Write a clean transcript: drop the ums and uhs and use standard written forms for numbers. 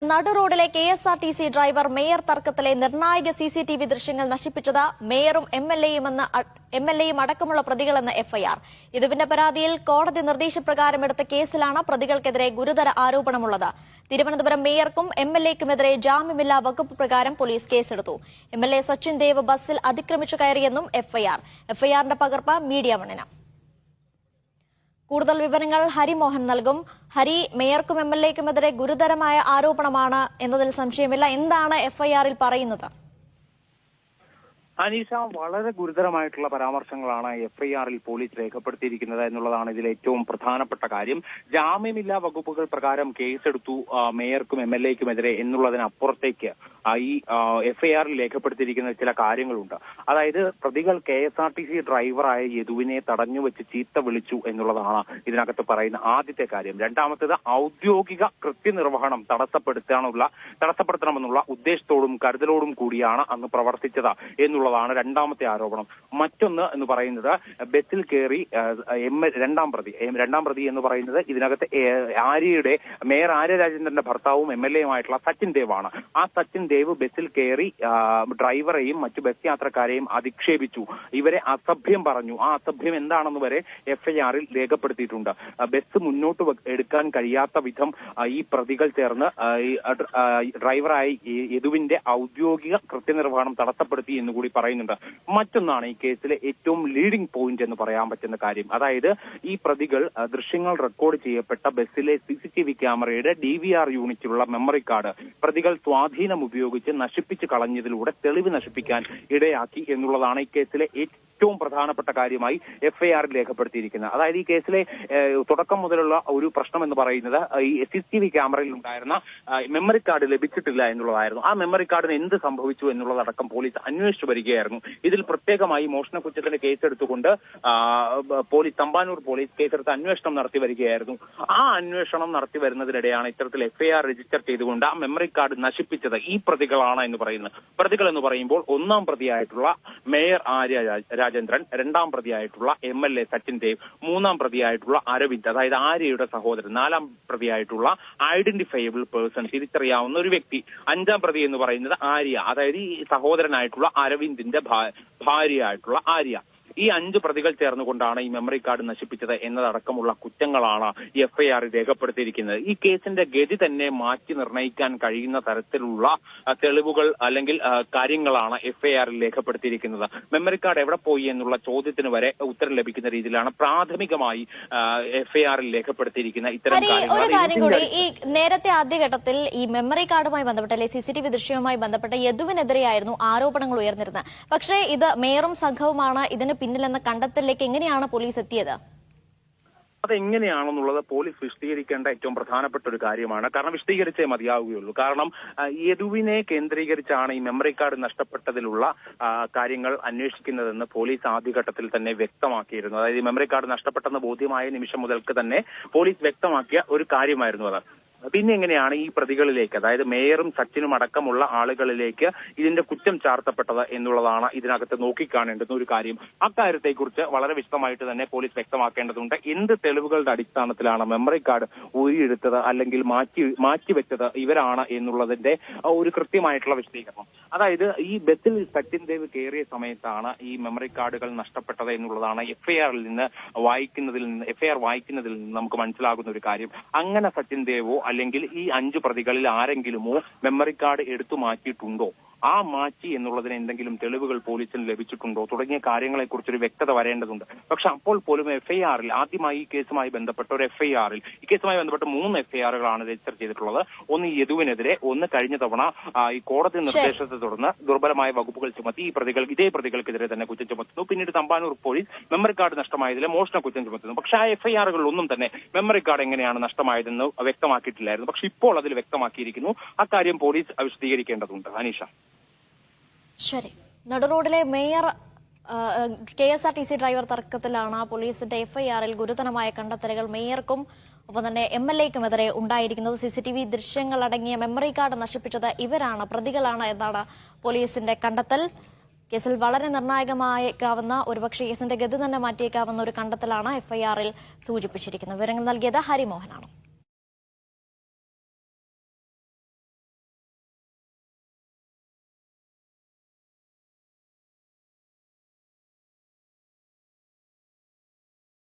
നടുറോഡിലെ KSRTC driver mayor തർക്കത്തിലെ നിർണായക CCTV ദൃശ്യങ്ങൾ നശിപ്പിച്ചത് മേയറും MLA-യും അടക്കമുള്ള പ്രതികളെന്ന് FIR. യദുവിന്റെ പരാതിയിൽ കോടതി നിർദ്ദേശപ്രകാരം എടുത്ത കേസിലാണ് പ്രതികൾക്കെതിരെ ഗുരുതര ആരോപണമുള്ളത്. തിരുവനന്തപുരം മേയർക്കും MLA-ക്കുമെതിരെ ജാമ്യമില്ലാ വകുപ്പ് പ്രകാരം പോലീസ് കേസെടുത്തു. MLA സച്ചിൻ ദേവ് ബസ്സിൽ അതിക്രമിച്ചു കയറിയെന്നും FIR. FIR-ന്റെ പകർപ്പ് മീഡിയ വണ്ണിന്. കൂടുതൽ വിവരങ്ങൾ ഹരിമോഹൻ നൽകും. ഹരി, മേയർക്കും MLA-ക്കുമെതിരെ ഗുരുതരമായ ആരോപണമാണ് എന്നതിൽ സംശയമില്ല. എന്താണ് FIR-ൽ പറയുന്നത്? അനീഷ, വളരെ ഗുരുതരമായിട്ടുള്ള പരാമർശങ്ങളാണ് FIR-ൽ പോലീസ് രേഖപ്പെടുത്തിയിരിക്കുന്നത് എന്നുള്ളതാണ് ഇതിൽ ഏറ്റവും പ്രധാനപ്പെട്ട കാര്യം. ജാമ്യമില്ലാ വകുപ്പുകൾ പ്രകാരം കേസെടുത്തു മേയർക്കും MLA-ക്കുമെതിരെ എന്നുള്ളതിനപ്പുറത്തേക്ക് ഈ FIR-ൽ രേഖപ്പെടുത്തിയിരിക്കുന്ന ചില കാര്യങ്ങളുണ്ട്. അതായത് പ്രതികൾ KSRTC ഡ്രൈവറായ യദുവിനെ തടഞ്ഞുവെച്ച് ചീത്ത വിളിച്ചു എന്നുള്ളതാണ് ഇതിനകത്ത് പറയുന്ന ആദ്യത്തെ കാര്യം. രണ്ടാമത്തേത് ഔദ്യോഗിക കൃത്യനിർവഹണം തടസ്സപ്പെടുത്തണമെന്നുള്ള ഉദ്ദേശത്തോടും കരുതലോടും കൂടിയാണ് അന്ന് പ്രവർത്തിച്ചത് എന്നുള്ളതാണ് രണ്ടാമത്തെ ആരോപണം. മറ്റൊന്ന് എന്ന് പറയുന്നത് ബസ്സിൽ കയറി രണ്ടാം പ്രതി എന്ന് പറയുന്നത് ഇതിനകത്ത് മേയർ ആര്യ രാജേന്ദ്രന്റെ ഭർത്താവും MLA-യുമായിട്ടുള്ള സച്ചിൻ ദേവ് ആണ്. ആ സച്ചിൻ ദേവ് ബസ്സിൽ കയറി ഡ്രൈവറെയും മറ്റു ബസ് യാത്രക്കാരെയും അധിക്ഷേപിച്ചു, ഇവരെ അസഭ്യം പറഞ്ഞു. ആ അസഭ്യം എന്താണെന്ന് വരെ FIR-ൽ രേഖപ്പെടുത്തിയിട്ടുണ്ട്. ബസ് മുന്നോട്ട് എടുക്കാൻ കഴിയാത്ത വിധം ഈ പ്രതികൾ ചേർന്ന് ഡ്രൈവറായി യദുവിന്റെ ഔദ്യോഗിക കൃത്യനിർവഹണം തടസ്സപ്പെടുത്തി എന്നുകൂടി പറയുന്നുണ്ട്. മറ്റൊന്നാണ് ഈ കേസിലെ ഏറ്റവും ലീഡിംഗ് പോയിന്റ് എന്ന് പറയാൻ പറ്റുന്ന കാര്യം. അതായത് ഈ പ്രതികൾ ദൃശ്യങ്ങൾ റെക്കോർഡ് ചെയ്യപ്പെട്ട ബസ്സിലെ CCTV ക്യാമറയുടെ DVR യൂണിറ്റിലുള്ള മെമ്മറി കാർഡ് പ്രതികൾ സ്വാധീനം ഉപയോഗിച്ച് നശിപ്പിച്ച് കളഞ്ഞതിലൂടെ തെളിവ് നശിപ്പിക്കാൻ ഇടയാക്കി എന്നുള്ളതാണ് ഈ കേസിലെ ഏറ്റവും പ്രധാനപ്പെട്ട കാര്യമായി FIR-ൽ രേഖപ്പെടുത്തിയിരിക്കുന്നത്. അതായത് ഈ കേസിലെ തുടക്കം മുതലുള്ള ഒരു പ്രശ്നം എന്ന് പറയുന്നത് ഈ CCTV ക്യാമറയിൽ ഉണ്ടായിരുന്ന മെമ്മറി കാർഡ് ലഭിച്ചിട്ടില്ല എന്നുള്ളതായിരുന്നു. ആ മെമ്മറി കാർഡിന് എന്ത് സംഭവിച്ചു എന്നുള്ളതടക്കം പോലീസ് അന്വേഷിച്ചു വരികയായിരുന്നു. ഇതിൽ പ്രത്യേകമായി മോഷണക്കുറ്റത്തിന് കേസെടുത്തുകൊണ്ട് തമ്പാനൂർ പോലീസ് കേസെടുത്ത് അന്വേഷണം നടത്തി വരികയായിരുന്നു. ആ അന്വേഷണം നടത്തി വരുന്നതിനിടെയാണ് ഇത്തരത്തിൽ FIR രജിസ്റ്റർ ചെയ്തുകൊണ്ട് ആ മെമ്മറി കാർഡ് നശിപ്പിച്ചത് ഈ പ്രതികളാണ് എന്ന് പറയുന്നത്. പ്രതികൾ എന്ന് പറയുമ്പോൾ ഒന്നാം പ്രതിയായിട്ടുള്ള മേയർ ആര്യ രാജേന്ദ്രൻ, രണ്ടാം പ്രതിയായിട്ടുള്ള MLA സച്ചിൻ ദേവ്, മൂന്നാം പ്രതിയായിട്ടുള്ള അരവിന്ദ്, അതായത് ആര്യയുടെ സഹോദരൻ, നാലാം പ്രതിയായിട്ടുള്ള ഐഡന്റിഫയബിൾ പേഴ്സൺ, തിരിച്ചറിയാവുന്ന ഒരു വ്യക്തി, അഞ്ചാം പ്രതി എന്ന് പറയുന്നത് ആര്യ, അതായത് ഈ സഹോദരനായിട്ടുള്ള അരവിന്ദിന്റെ ഭാര്യയായിട്ടുള്ള ആര്യ. ഈ 5 പ്രതികൾ ചേർന്നുകൊണ്ടാണ് ഈ മെമ്മറി കാർഡ് നശിപ്പിച്ചത് എന്നതടക്കമുള്ള കുറ്റങ്ങളാണ് FIR-ൽ രേഖപ്പെടുത്തിയിരിക്കുന്നത്. ഈ കേസിന്റെ ഗതി തന്നെ മാറ്റി നിർണ്ണയിക്കാൻ കഴിയുന്ന തരത്തിലുള്ള തെളിവുകൾ അല്ലെങ്കിൽ കാര്യങ്ങളാണ് FIR-ൽ രേഖപ്പെടുത്തിയിരിക്കുന്നത്. മെമ്മറി കാർഡ് എവിടെ പോയി എന്നുള്ള ചോദ്യത്തിന് വരെ ഉത്തരം ലഭിക്കുന്ന രീതിയിലാണ് പ്രാഥമികമായി FIR-ൽ രേഖപ്പെടുത്തിയിരിക്കുന്ന ഇത്തരം കാര്യങ്ങൾ. ഈ നേരത്തെ ആദ്യഘട്ടത്തിൽ ഈ മെമ്മറി കാർഡുമായി ബന്ധപ്പെട്ട അല്ലെങ്കിൽ CCTV ദൃശ്യവുമായി ബന്ധപ്പെട്ട യദുവിനെതിരെയായിരുന്നു ആരോപണങ്ങൾ ഉയർന്നിരുന്നത്. പക്ഷേ ഇത് മേയറും സംഘവുമാണ് ഇതിന് പിന്നിലെന്ന കണ്ടെത്തലിലേക്ക് എങ്ങനെയാണ് പോലീസ് എത്തിയത്? അതെങ്ങനെയാണെന്നുള്ളത് പോലീസ് വിശദീകരിക്കേണ്ട ഏറ്റവും പ്രധാനപ്പെട്ട ഒരു കാര്യമാണ്. കാരണം വിശദീകരിച്ചേ മതിയാവുകയുള്ളൂ. കാരണം യദുവിനെ കേന്ദ്രീകരിച്ചാണ് ഈ മെമ്മറി കാർഡ് നഷ്ടപ്പെട്ടതിലുള്ള കാര്യങ്ങൾ അന്വേഷിക്കുന്നതെന്ന് പോലീസ് ആദ്യഘട്ടത്തിൽ തന്നെ വ്യക്തമാക്കിയിരുന്നു. അതായത് ഈ മെമ്മറി കാർഡ് നഷ്ടപ്പെട്ടെന്ന് ബോധ്യമായ നിമിഷം മുതൽക്ക് തന്നെ പോലീസ് വ്യക്തമാക്കിയ ഒരു കാര്യമായിരുന്നു അത്. പിന്നെ എങ്ങനെയാണ് ഈ പ്രതികളിലേക്ക്, അതായത് മേയറും സച്ചിനും അടക്കമുള്ള ആളുകളിലേക്ക് ഇതിന്റെ കുറ്റം ചാർത്തപ്പെട്ടത് എന്നുള്ളതാണ് ഇതിനകത്ത് നോക്കിക്കാണേണ്ടുന്ന ഒരു കാര്യം. അക്കാര്യത്തെക്കുറിച്ച് വളരെ വിശദമായിട്ട് തന്നെ പോലീസ് വ്യക്തമാക്കേണ്ടതുണ്ട്. എന്ത് തെളിവുകളുടെ അടിസ്ഥാനത്തിലാണ് മെമ്മറി കാർഡ് ഊരിയെടുത്തത് അല്ലെങ്കിൽ മാറ്റിവെച്ചത് ഇവരാണ് എന്നുള്ളതിന്റെ ഒരു കൃത്യമായിട്ടുള്ള വിശദീകരണം. അതായത് ഈ ബസ്സിൽ സച്ചിൻ ദേവ് കയറിയ സമയത്താണ് ഈ മെമ്മറി കാർഡുകൾ നഷ്ടപ്പെട്ടത് എന്നുള്ളതാണ് FIR വായിക്കുന്നതിൽ നിന്ന് നമുക്ക് മനസ്സിലാകുന്ന ഒരു കാര്യം. അങ്ങനെ സച്ചിൻ ദേവോ അല്ലെങ്കിൽ ഈ 5 പ്രതികളിൽ ആരെങ്കിലുമോ മെമ്മറി കാർഡ് എടുത്തു മാറ്റിയിട്ടുണ്ടോ, ആ മാറ്റി എന്നുള്ളതിന് എന്തെങ്കിലും തെളിവുകൾ പോലീസിന് ലഭിച്ചിട്ടുണ്ടോ തുടങ്ങിയ കാര്യങ്ങളെക്കുറിച്ചൊരു വ്യക്തത വരേണ്ടതുണ്ട്. പക്ഷെ അപ്പോൾ പോലും FIR-ൽ ആദ്യമായി ഈ കേസുമായി ബന്ധപ്പെട്ട ഒരു FIR-ൽ ഈ കേസുമായി ബന്ധപ്പെട്ട 3 FIR-കളാണ് രജിസ്റ്റർ ചെയ്തിട്ടുള്ളത്. ഒന്ന് യദുവിനെതിരെ, ഒന്ന് കഴിഞ്ഞ തവണ ഈ കോടതി നിർദ്ദേശത്തെ തുടർന്ന് ദുർബലമായ വകുപ്പുകൾ ചുമത്തി ഇതേ പ്രതികൾക്കെതിരെ തന്നെ കുറ്റം ചുമത്തുന്നു. പിന്നീട് തമ്പാനൂർ പോലീസ് മെമ്മറി കാർഡ് നഷ്ടമായതിലെ മോഷണ കുറ്റം ചുമത്തുന്നു. പക്ഷെ ആ FIR-കളിലൊന്നും തന്നെ മെമ്മറി കാർഡ് എങ്ങനെയാണ് നഷ്ടമായതെന്ന് വ്യക്തമാക്കിയിട്ടില്ലായിരുന്നു. പക്ഷെ ഇപ്പോൾ അതിൽ വ്യക്തമാക്കിയിരിക്കുന്നു. അക്കാര്യം പോലീസ് വിശദീകരിക്കേണ്ടതുണ്ട്. അനീഷ. ശരി. നടുറോഡിലെ മേയർ KSRTC ഡ്രൈവർ തർക്കത്തിലാണ് പോലീസിന്റെ FIR-ൽ ഗുരുതരമായ കണ്ടെത്തലുകൾ മേയർക്കും ഒപ്പം തന്നെ MLA-ക്കുമെതിരെ ഉണ്ടായിരിക്കുന്നത്. CCTV ദൃശ്യങ്ങൾ അടങ്ങിയ മെമ്മറി കാർഡ് നശിപ്പിച്ചത് ഇവരാണ്, പ്രതികളാണ് എന്നാണ് പോലീസിന്റെ കണ്ടെത്തൽ. കേസിൽ വളരെ നിർണായകമായേക്കാവുന്ന, ഒരുപക്ഷെ കേസിന്റെ ഗതി തന്നെ മാറ്റിയേക്കാവുന്ന ഒരു കണ്ടെത്തലാണ് FIR-ൽ സൂചിപ്പിച്ചിരിക്കുന്നത്. വിവരങ്ങൾ നൽകിയത് ഹരിമോഹനാണ്.